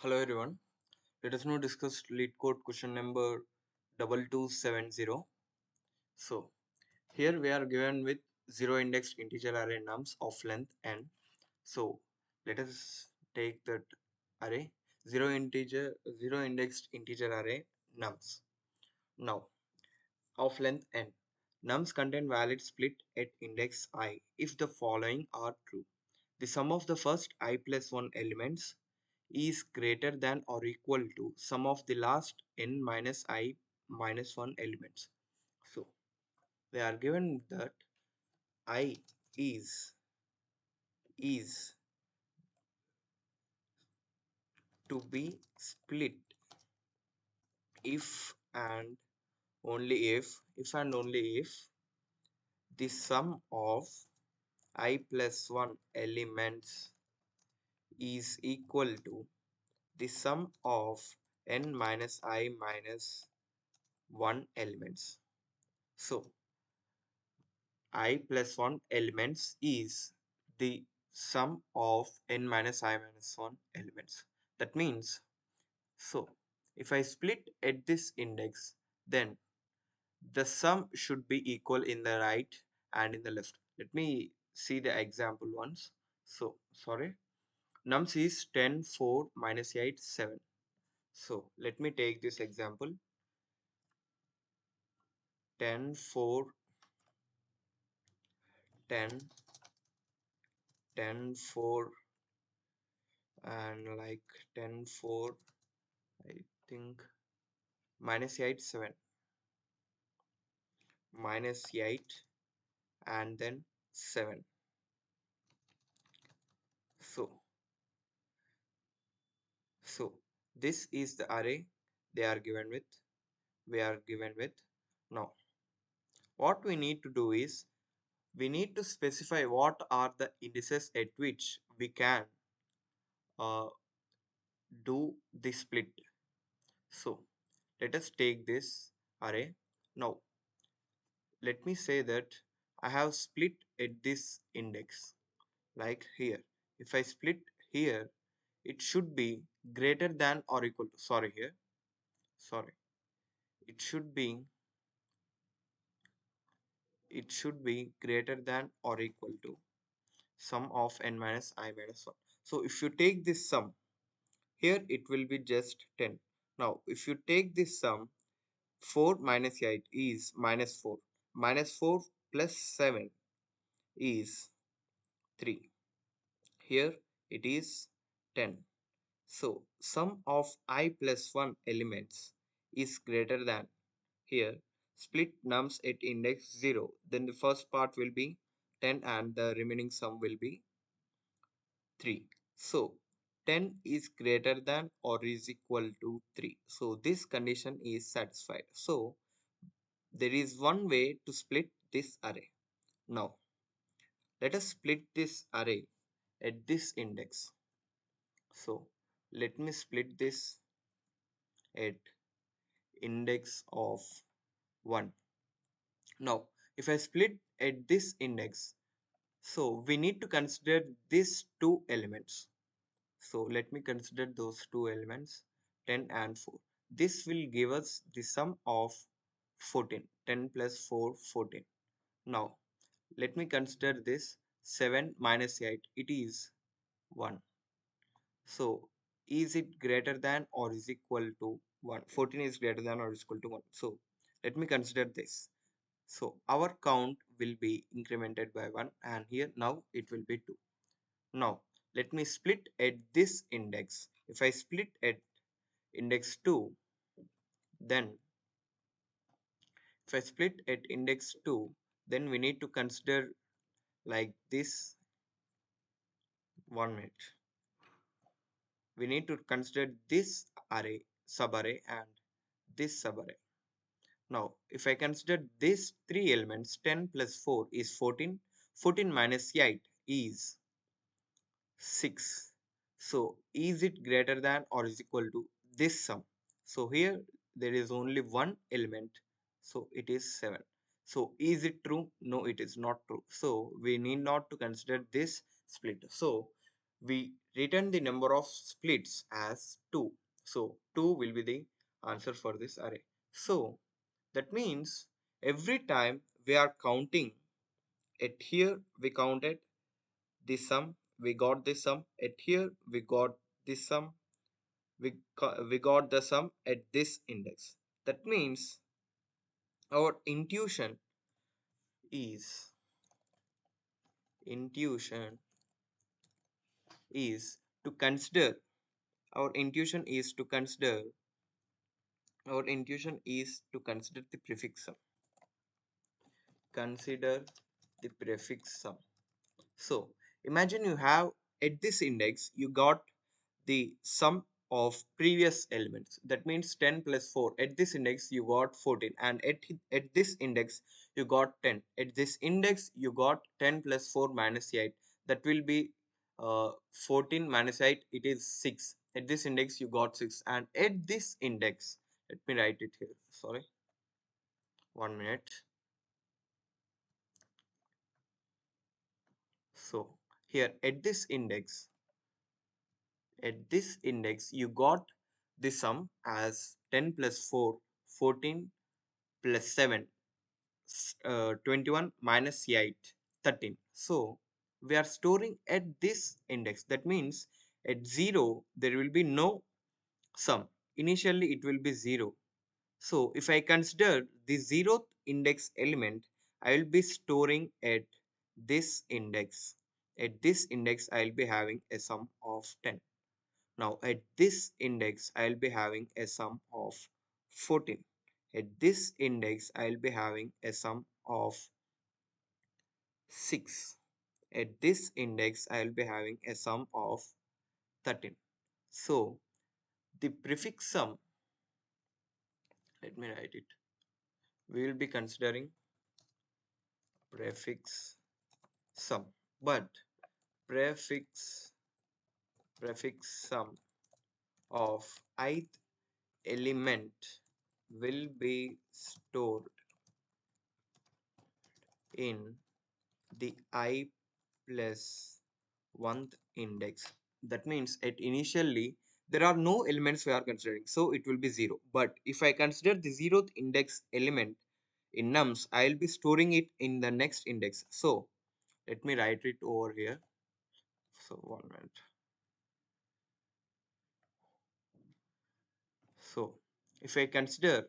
Hello everyone. Let us now discuss LeetCode question number 2270. So here we are given with zero indexed integer array nums of length n. So let us take that array zero indexed integer array nums. Now of length n. Nums contain valid split at index I if the following are true. The sum of the first I plus 1 elements is greater than or equal to sum of the last n minus I minus 1 elements. So they are given that I is to be split if and only if the sum of I plus 1 elements is equal to the sum of n minus I minus 1 elements. So I plus 1 elements is the sum of n minus I minus 1 elements. That means, so if I split at this index, then the sum should be equal in the right and in the left. Let me see the example once. So sorry, nums is 10, 4, minus 8, 7. So let me take this example. 10, 4, 10, 10, 4, and like 10, 4, I think minus 8, 7, minus 8, and then 7. So this is the array they are given with. We are given with. Now what we need to do is we need to specify what are the indices at which we can uh, do the split. So let us take this array. Now let me say that I have split at this index, like here. If I split here, it should be greater than or equal to, sorry, it should be greater than or equal to sum of n minus I minus 1. So if you take this sum here, it will be just 10. Now if you take this sum, 4 minus 8 is minus 4, minus 4 plus 7 is 3. Here it is 10. So sum of I plus 1 elements is greater than, here split nums at index 0, then the first part will be 10 and the remaining sum will be 3. So 10 is greater than or is equal to 3. So this condition is satisfied. So there is one way to split this array. Now let us split this array at this index. So let me split this at index of 1. Now if I split at this index, so we need to consider these two elements. So let me consider those two elements, 10 and 4. This will give us the sum of 14. 10 plus 4, 14. Now let me consider this 7 minus 8. It is 1. So is it greater than or is equal to 1? 14 is greater than or is equal to 1. So let me consider this. So our count will be incremented by 1 and here now it will be 2. Now let me split at this index. If I split at index 2, then if I split at index 2, then we need to consider like this. 1 minute. We need to consider this array, subarray, and this subarray. Now, if I consider these three elements, 10 plus 4 is 14. 14 minus 8 is 6. So, is it greater than or is equal to this sum? So, here there is only one element. So, it is 7. So, is it true? No, it is not true. So, we need not to consider this split. So, we return the number of splits as 2. So 2 will be the answer for this array. So that means every time we are counting, at here we counted the sum, we got the sum, at here we got the sum, we got the sum at this index. That means our is intuition is to consider our intuition is to consider the prefix sum. Consider the prefix sum. So imagine you have at this index you got the sum of previous elements. That means 10 plus 4. At this index you got 14, and at this index you got 10. At this index you got 10 plus 4 minus 8. That will be 14 minus 8. It is 6. At this index you got 6, and at this index, let me write it here. Sorry, 1 minute. So here at this index you got the sum as 10 plus 4, 14 plus 7, 21 minus 8, 13. So we are storing at this index. That means at 0 there will be no sum. Initially it will be 0. So if I consider the 0th index element, I will be storing at this index. At this index I will be having a sum of 10. Now at this index I'll be having a sum of 14. At this index I'll be having a sum of 6. At this index I'll be having a sum of 13. So the prefix sum, let me write it. We will be considering prefix sum, but prefix sum of ith element will be stored in the I plus 1th index. That means at initially there are no elements we are considering, so it will be 0. But if I consider the 0th index element in nums, I will be storing it in the next index. So let me write it over here. So 1 minute. So if I consider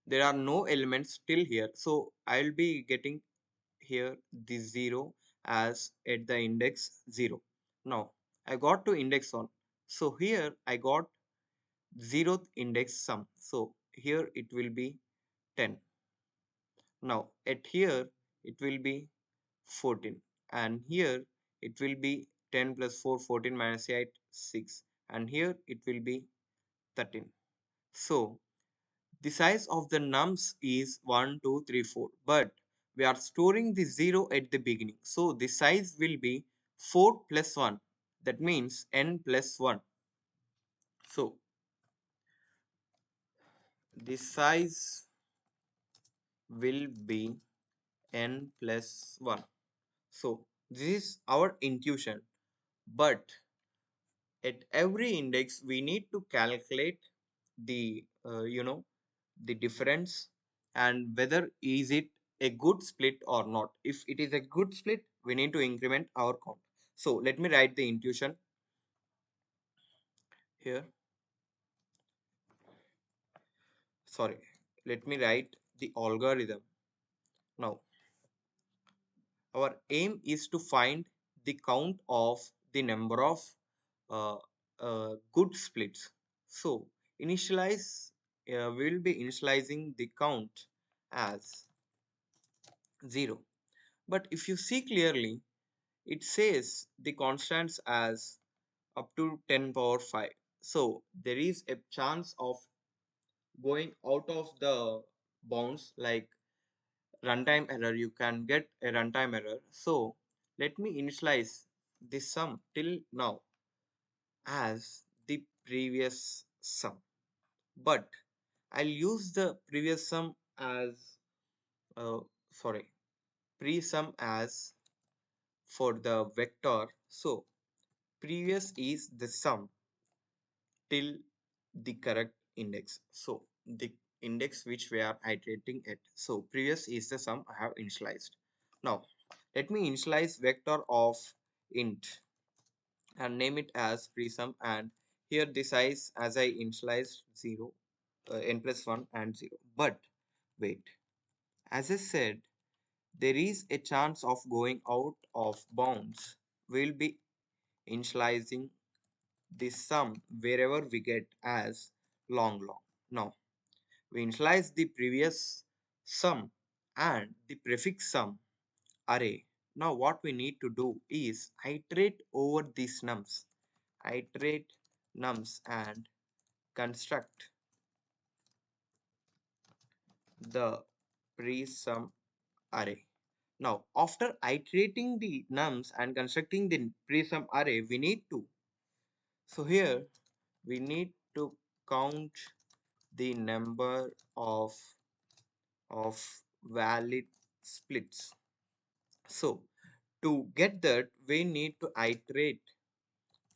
there are no elements still here, so I will be getting here the 0 as at the index 0. Now I got to index 1. So here I got 0th index sum. So here it will be 10. Now at here it will be 14, and here it will be 10 plus 4, 14 minus 8, 6, and here it will be 13. So the size of the nums is 1, 2, 3, 4, but we are storing the 0 at the beginning. So the size will be 4 plus 1. That means n plus 1. So the size will be n plus 1. So this is our intuition, but at every index we need to calculate the the difference and whether is it a good split or not. If it is a good split, we need to increment our count. So let me write the intuition here. Sorry, let me write the algorithm. Now our aim is to find the count of the number of uh, good splits. So initialize, we will be initializing the count as 0. But if you see clearly, it says the constants as up to 10 power 5. So there is a chance of going out of the bounds, like runtime error. You can get a runtime error. So let me initialize this sum till now as the previous sum, but I'll use the previous sum as sorry pre sum as for the vector. So previous is the sum till the correct index. So the index which we are iterating at. So previous is the sum I have initialized. Now let me initialize vector of int and name it as presum, and here the size as I initialized 0, n plus 1 and 0. But wait, as I said, there is a chance of going out of bounds. We'll be initializing the sum wherever we get as long. Now we initialize the previous sum and the prefix sum array. Now what we need to do is iterate over these nums. Iterate nums and construct the pre-sum array. Now after iterating the nums and constructing the pre-sum array, we need to, so here we need to count the number of valid splits. So to get that, we need to iterate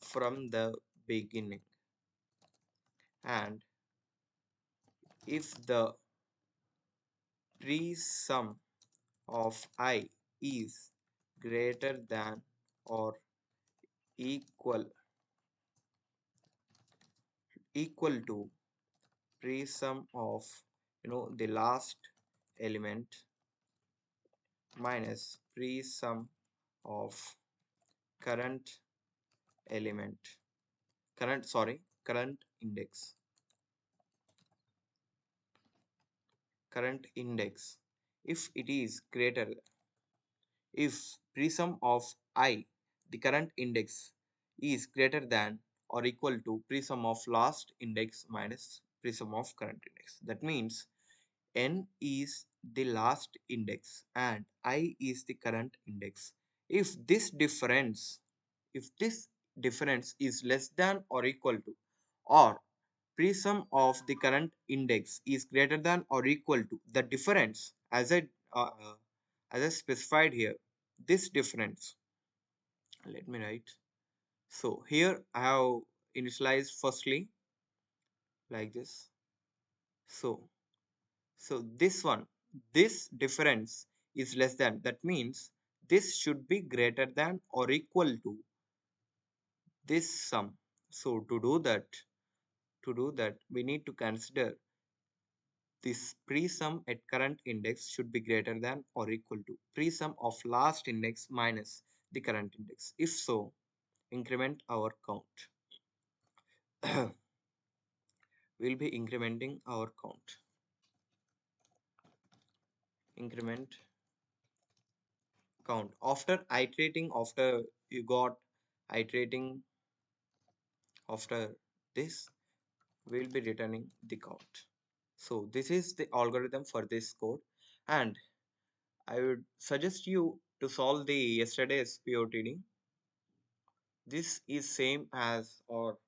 from the beginning, and if the pre-sum of I is greater than or equal to pre-sum of the last element minus pre-sum of current element, current index, if it is greater, if pre-sum of I, the current index, is greater than or equal to pre-sum of last index minus pre-sum of current index. That means n is the last index and I is the current index. If this difference, is less than or equal to, or pre-sum of the current index is greater than or equal to the difference, as I specified here, this difference, let me write. So here I have initialized firstly like this. So this difference is less than, that means this should be greater than or equal to this sum. So to do that we need to consider this pre-sum at current index should be greater than or equal to pre-sum of last index minus the current index. If so, increment our count. We'll be incrementing our count. Increment count. After you got iterating, after this, we'll be returning the count. So this is the algorithm for this code, and I would suggest you to solve the yesterday's POTD. This is same as, or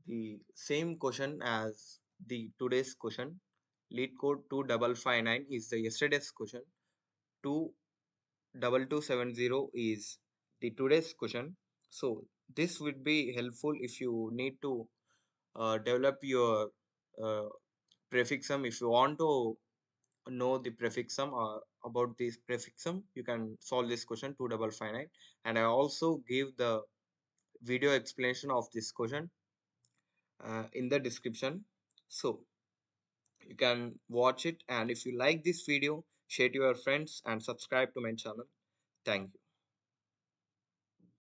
the same question as the today's question. LeetCode 2559 is the yesterday's question. 22270 is the today's question. So this would be helpful if you need to develop your uh, prefix sum. If you want to know the prefix sum, about this prefix sum, you can solve this question 2559, and I also give the video explanation of this question in the description, so you can watch it. And if you like this video, share to your friends and subscribe to my channel. Thank you.